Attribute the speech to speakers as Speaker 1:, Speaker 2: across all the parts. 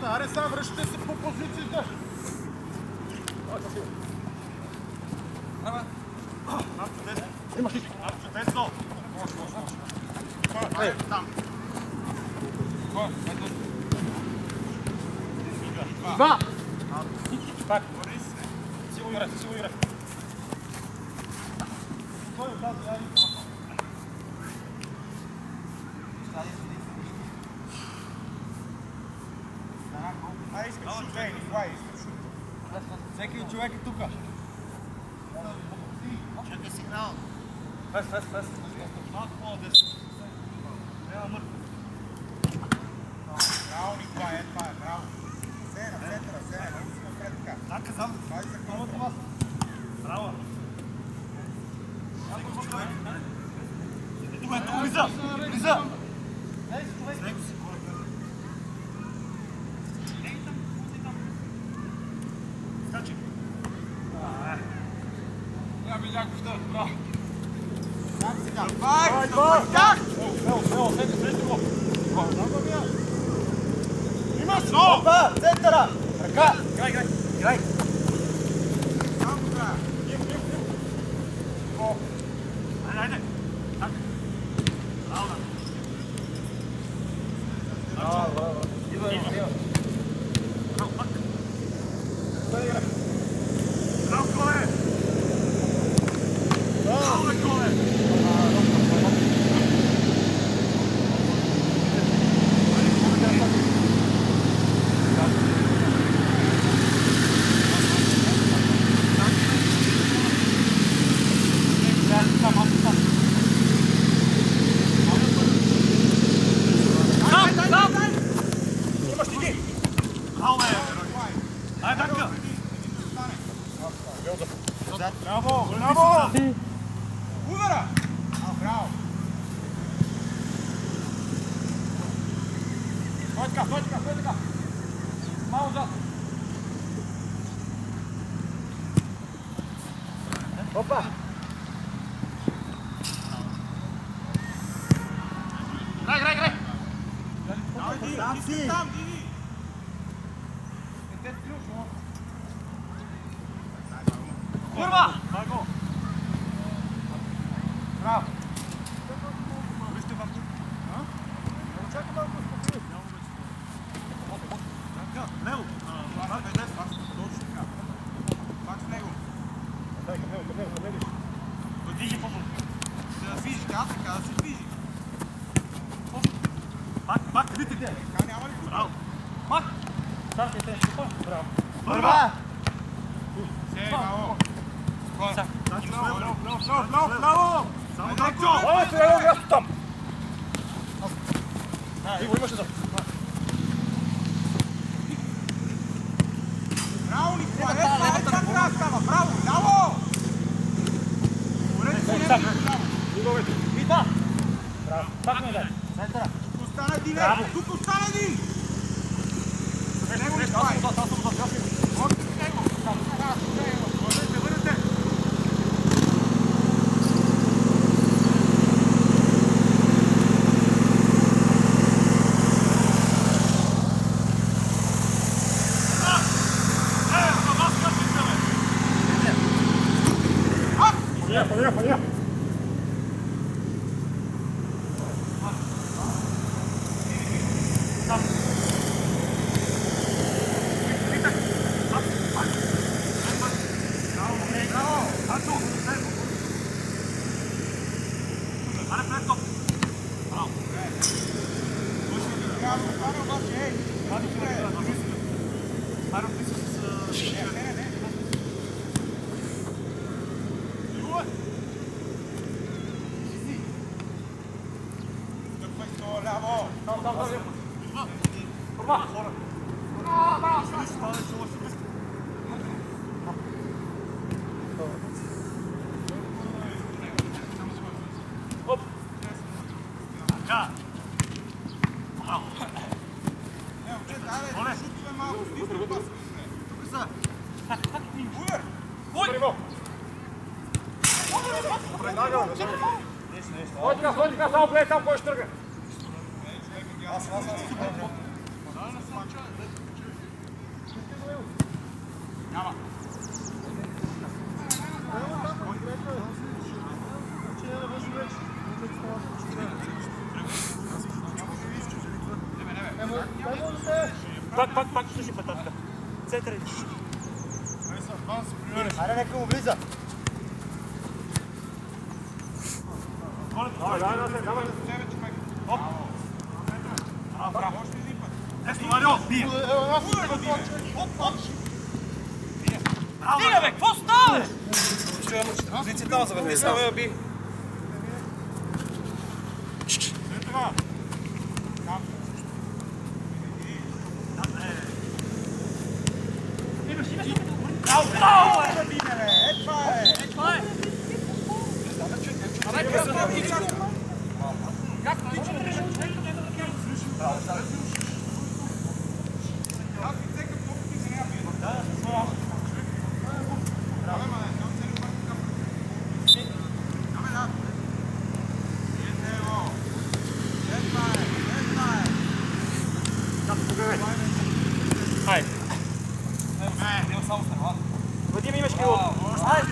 Speaker 1: Аре, сам връщате се по позициите! Имаш ли? Тесно! Ей, там! Два! Пак! Сило играй, сило играй! Всеки човек е тук. Чакай сигнал. Фест. Малко по-десен. Няма мъртво. Браво, Николай, това е, браво. Сена, центъра. Напред така. Да, казвам. Това е закон. Браво. Тук, влиза. Я видях что, браво. Как сега? Как? След го. Имаш! Опа! Центъра! Ръка! Играй! Само играй! Айде! Так! Браво! Браво! Идва! Браво, пак! Дай играй! Браво, Коле! Браво, Коле! Браво! Браво! Удара! Браво! Стой така! Малко зад! Опа! Играй! Там си! Курва! Браво! Вижте вам тук. Чакай малко успокои. Лево! Точно така. Пак с него. Дай към него. Движи по-бързо. Да движи, така да се движи. Пак, видите. Така няма ли тук? Браво! Пак! Старкайте. Браво! Първа! Браво! Браво! Само Дайчо! Ой, се едно място там! Иво, имаш ли там? Браво, Николай! Браво! Браво! И да! Браво! Пак ме дай! Центъра! Тук остана един! Него, Николай! Още с него! Върнете! Поехали! го! Ходи така, само гледай там кой ще тръгне. Аз. Няма.
Speaker 2: Пак, слушай пътатка. Център.
Speaker 3: Аре, нека му влиза.
Speaker 1: Давай. Оп. Браво, още един път. Ето, Марио, бие.
Speaker 2: Стига, бе, какво става, бе?
Speaker 1: Позицията там завърне. Не става, би. Ето това.
Speaker 2: Браво, бе!
Speaker 1: Това е.
Speaker 2: Хайде. Вадим, имаш крило. Хайде,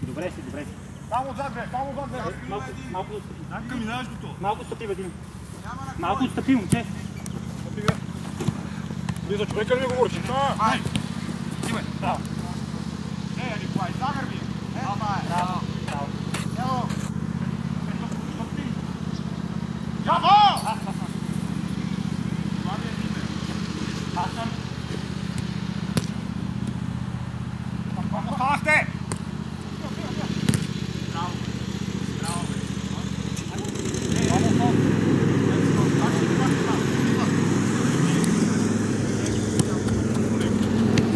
Speaker 2: Добре си.
Speaker 1: Само отзад, бе.
Speaker 2: Малко стъпи, Вадим. Малко отстъпи, момче.
Speaker 1: Влиза човека ли не говориш? Ай! Име! Браво! Николай, загърби! Това е! Браво! Ево! Яво! Това ми е Диме. Аз съм. Останахте! Браво! Браво!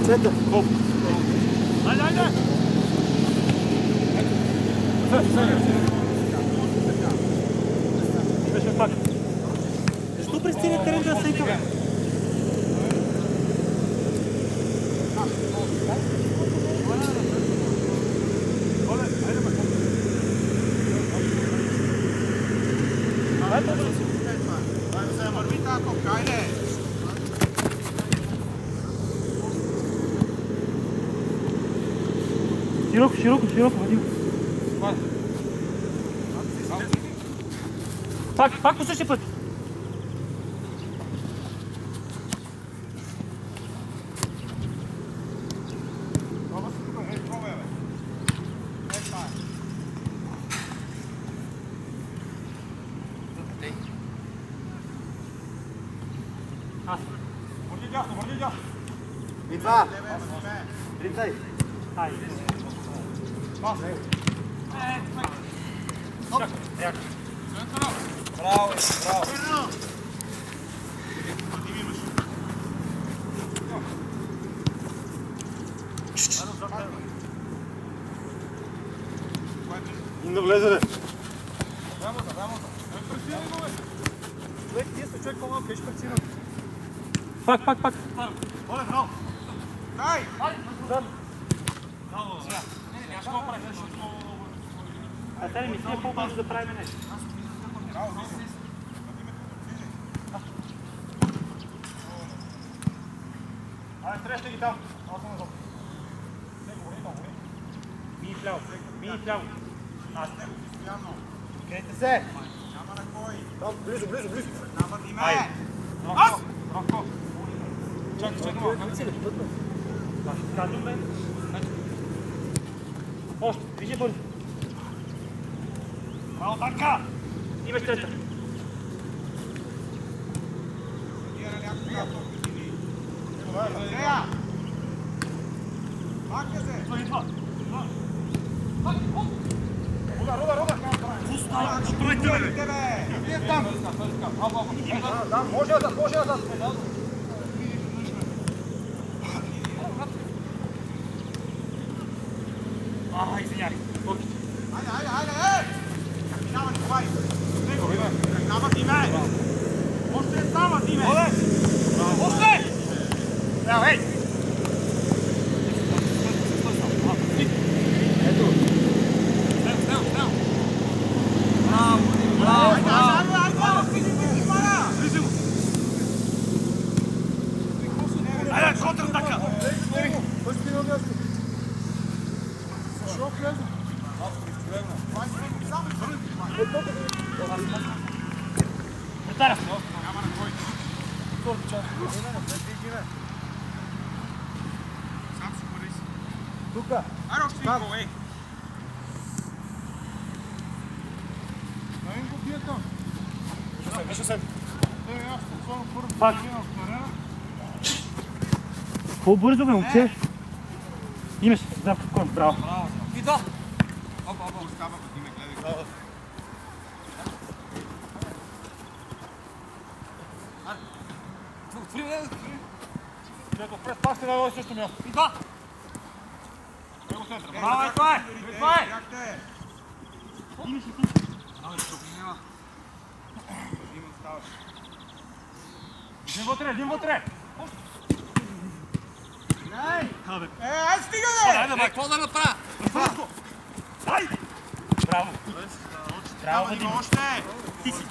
Speaker 3: Център.
Speaker 1: Айде!
Speaker 2: Беше пак. Защо през целият терен да сейка, бе? Широко, Вадим. Пак по същия път.
Speaker 1: Върни дясно.
Speaker 3: И това. Рицай.
Speaker 2: Хайде.
Speaker 1: Браво!
Speaker 3: Не влезе, бе.
Speaker 1: Рамота. Човек, ти сте човек по-малко, ще прецина.
Speaker 2: Пак.
Speaker 1: Оле, браво! Дай!
Speaker 2: А сега не мисля по-бързо да правим нещо.
Speaker 1: Айде, среща ги там. Аз съм назад.
Speaker 2: Ми и вляво.
Speaker 1: Аз не го постоянно.
Speaker 3: Крейте се.
Speaker 1: Няма на кой.
Speaker 3: Там, близо.
Speaker 1: Няма Диме. Аз! Браво! Чакай малко.
Speaker 2: Казвам бе. Още, движи бързо.
Speaker 1: Браво, Танка!
Speaker 2: Имаш трета.
Speaker 1: Нея! Пакте се! Руда!
Speaker 2: Пуста, строите бе!
Speaker 1: Вие там! Да, може да.
Speaker 2: Извинявай.
Speaker 1: Айде! Минава Николай! Минава Диме! Още е сама, Диме! Още! Браво, ей! Ето! Стел! Браво! Айде, контратака! Шо влезе?
Speaker 2: Отара!
Speaker 1: Няма на кой. Сам си бъде си.
Speaker 3: Тука.
Speaker 1: Айде още един гол, ей!
Speaker 3: Дай го бие там.
Speaker 1: Вижте се.
Speaker 2: Пак. По-бързо бе, момче. Имаш, здравко в кон, браво.
Speaker 1: И да! Опа. Остава път Диме, гледай.
Speaker 3: През пак сте на също място.
Speaker 1: И да! Браво, това е!
Speaker 2: Имаш и ти.
Speaker 3: Един вътре!
Speaker 1: Ай, стига бе! Какво да направя?
Speaker 2: Браво.
Speaker 1: Трябва да има още!
Speaker 2: Ти си.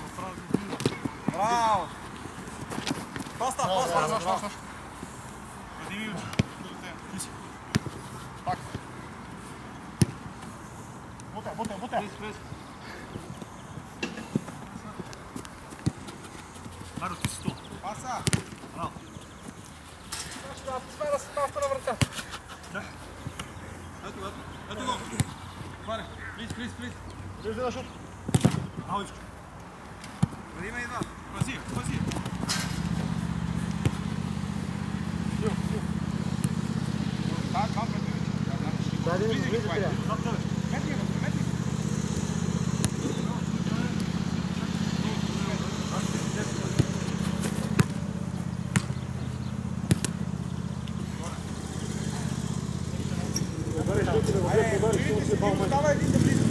Speaker 1: Браво! Поста! Вадими учи. Ти си. Пак.
Speaker 3: Бутен.
Speaker 2: Маро, ти си това.
Speaker 1: Паса!
Speaker 2: Браво.
Speaker 3: Смена с паста на врата.
Speaker 1: Ето го! Хваре! Плиз!
Speaker 3: Вижда на шут.
Speaker 2: Маличко.
Speaker 1: Вадиме идва! Пази!
Speaker 3: Дай да ми влиза сега.
Speaker 1: Давай един да влиза!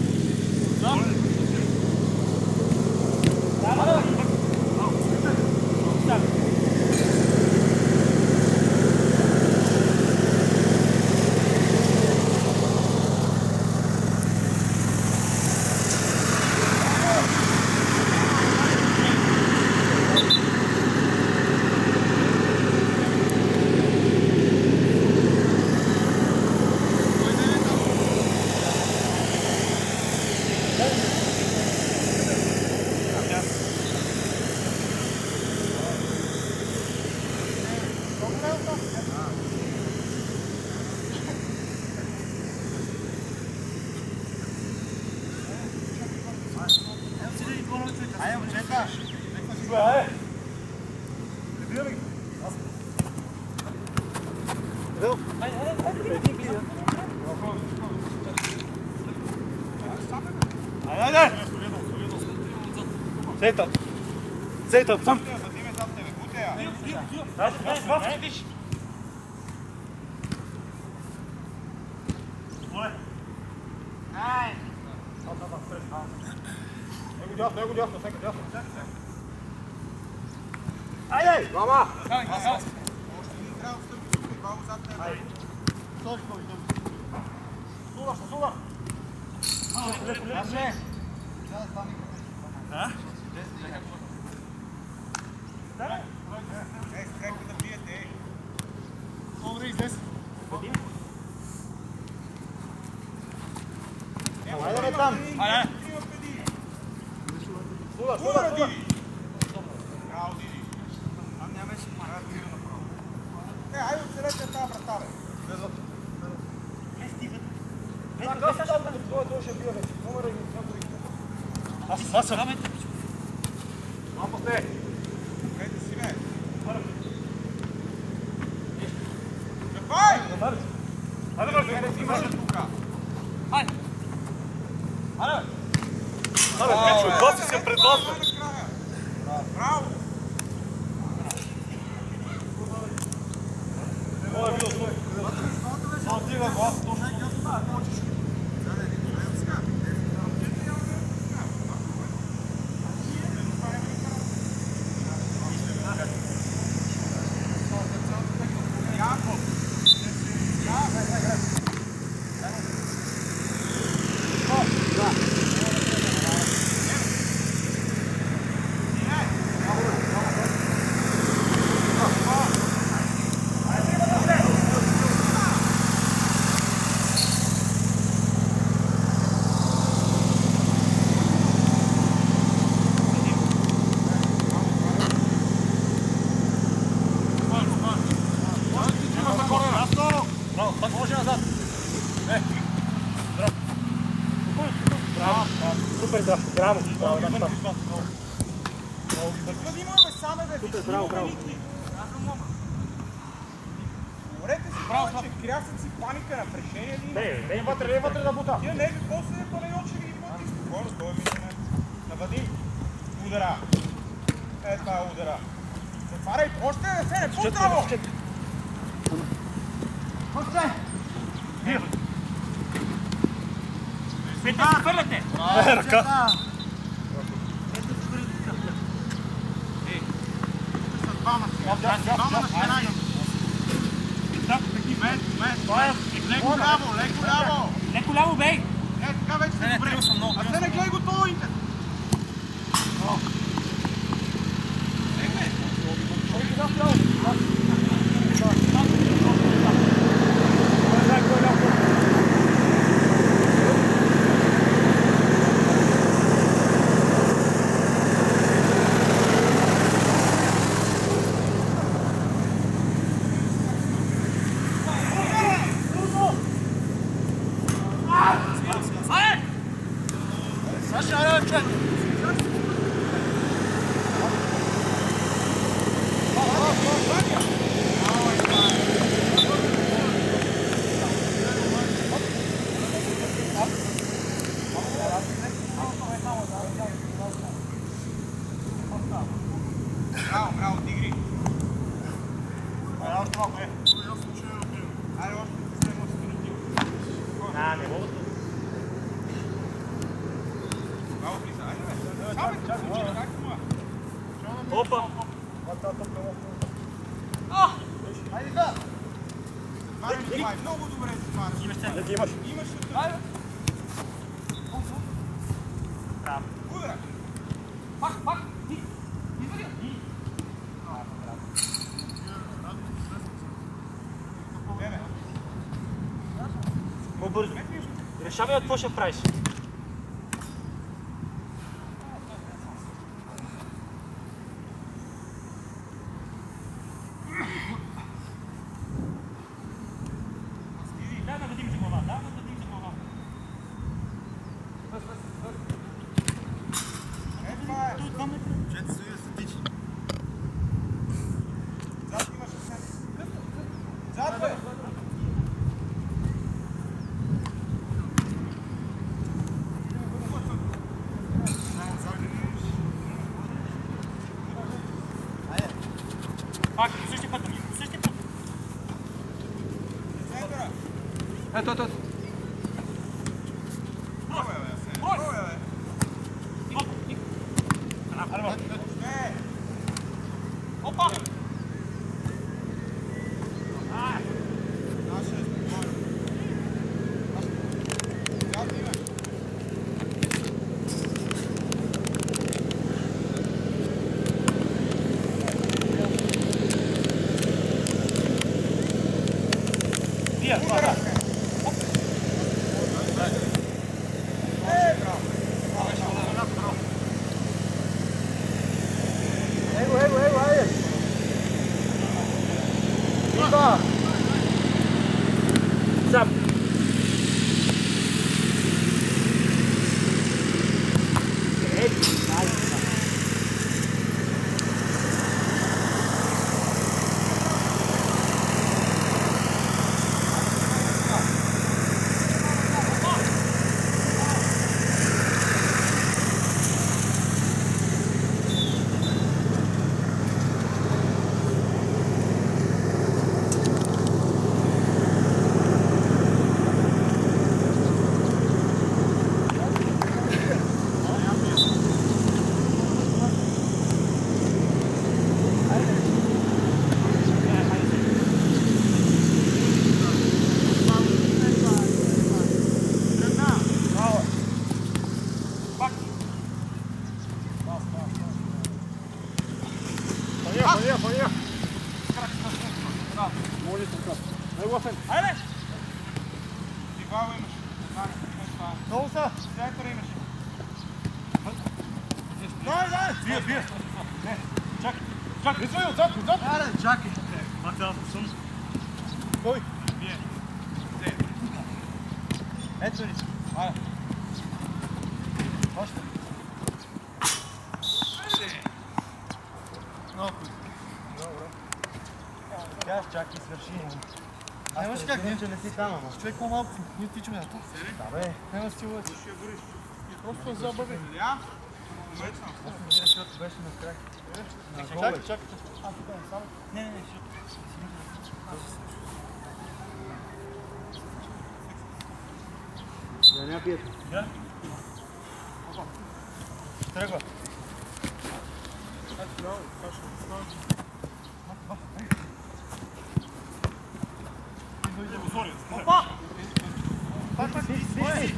Speaker 1: Айде, момчета!
Speaker 2: Айде! Сетъп, сам!
Speaker 3: Него дясно, всеки дясно.
Speaker 2: Айде!
Speaker 3: Мама! Сулар! Айде бе там! Сулар!
Speaker 2: Маса.
Speaker 3: Малко сте.
Speaker 1: Къде си, бе? Давай!
Speaker 3: Айде, бързо.
Speaker 1: Имаш тук.
Speaker 2: Айде.
Speaker 3: Абе, Пичо, доси се пред вас, бе.
Speaker 1: Браво!
Speaker 3: Моля, бил стой. Отдига го, аз точно. Браво, браво, да, да.
Speaker 2: Браво, браво.
Speaker 1: Говорете си, че крясъци, паника, напрежение ли?
Speaker 3: Не вътре да бута.
Speaker 1: Тия не, после не то не очи ги бъдат спокойно, той ми на Вадим. Удара. Е, това е удара. Затваряй, още не се, по-здраво! Още!
Speaker 2: Петър, се хвърляте!
Speaker 3: Ръка!
Speaker 1: Леко ляво, леко ляво!
Speaker 2: Леко ляво, бей!
Speaker 1: Е, така вече се добре. А те не гледай готовите! Браво, браво, тигри!
Speaker 3: Още малко е.
Speaker 1: Айде, още не се минути.
Speaker 3: Не мога.
Speaker 1: Браво, Хриса, айде, бе. Чакай, как това?
Speaker 2: Опа!
Speaker 1: Айде, да! Това е много добре се тваря.
Speaker 2: Имаш център.
Speaker 3: Не ти имаш.
Speaker 1: Имаш ли това?
Speaker 2: Айде! Браво.
Speaker 1: Удара!
Speaker 2: Пак! Ти! Извади!
Speaker 1: Бебе!
Speaker 2: По-бързо. Решавай какво ще правиш. Дай да дадим за глава,
Speaker 1: Е, това е!
Speaker 2: Той 2 метра.
Speaker 1: Чете се да се тичи. Зад имаш съвсем. Зад, бе!
Speaker 2: Пак, същия път.
Speaker 1: Центъра!
Speaker 3: Ето.
Speaker 1: Браво, бе, браво, бе! Е!
Speaker 2: Опа!
Speaker 1: Наша е спокойно. Зад имаш.
Speaker 2: Вие, това.
Speaker 1: Е, браво!
Speaker 3: Его, айде. Ида.
Speaker 2: Сам.
Speaker 3: Може така. Него съм.
Speaker 1: Айде! Дивало имаш. Долу са. Център имаш. Дай!
Speaker 3: Бие. Не, чакай. Рисуй отзад.
Speaker 1: Айде, чакай.
Speaker 2: Мате, аз не съм.
Speaker 3: Кой?
Speaker 1: Бие. Ето ли? Айде. Още. Много път. Тя чакай, свърши. Нямаш как, не? Че не си там, ама. Човек по-малко. Ние тичаме на това. Да, бе. Няма си лъчи. Просто забави. Я? Защото беше на край. Чакай. Не, да няма пиете.
Speaker 2: Да?
Speaker 1: Тръгва.
Speaker 2: Опа!
Speaker 1: Свиси!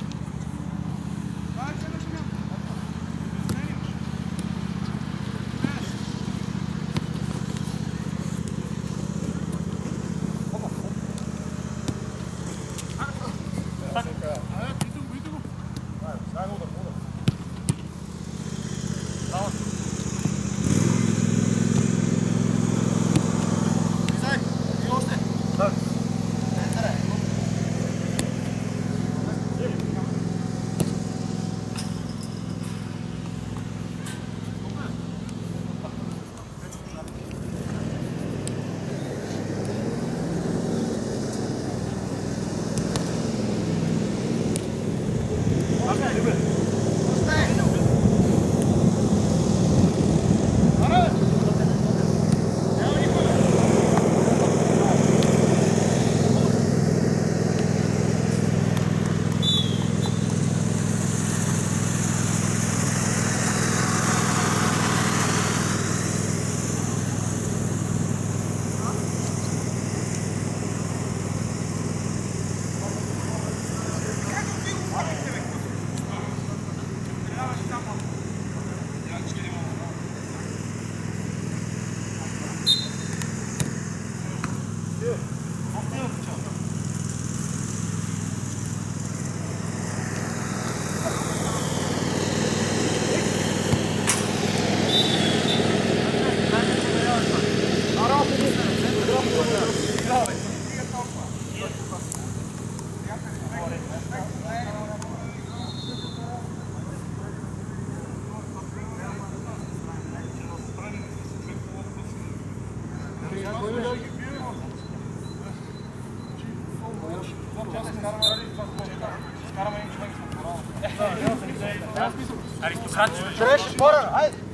Speaker 2: Аристократ.
Speaker 1: Срещаш хора, айде!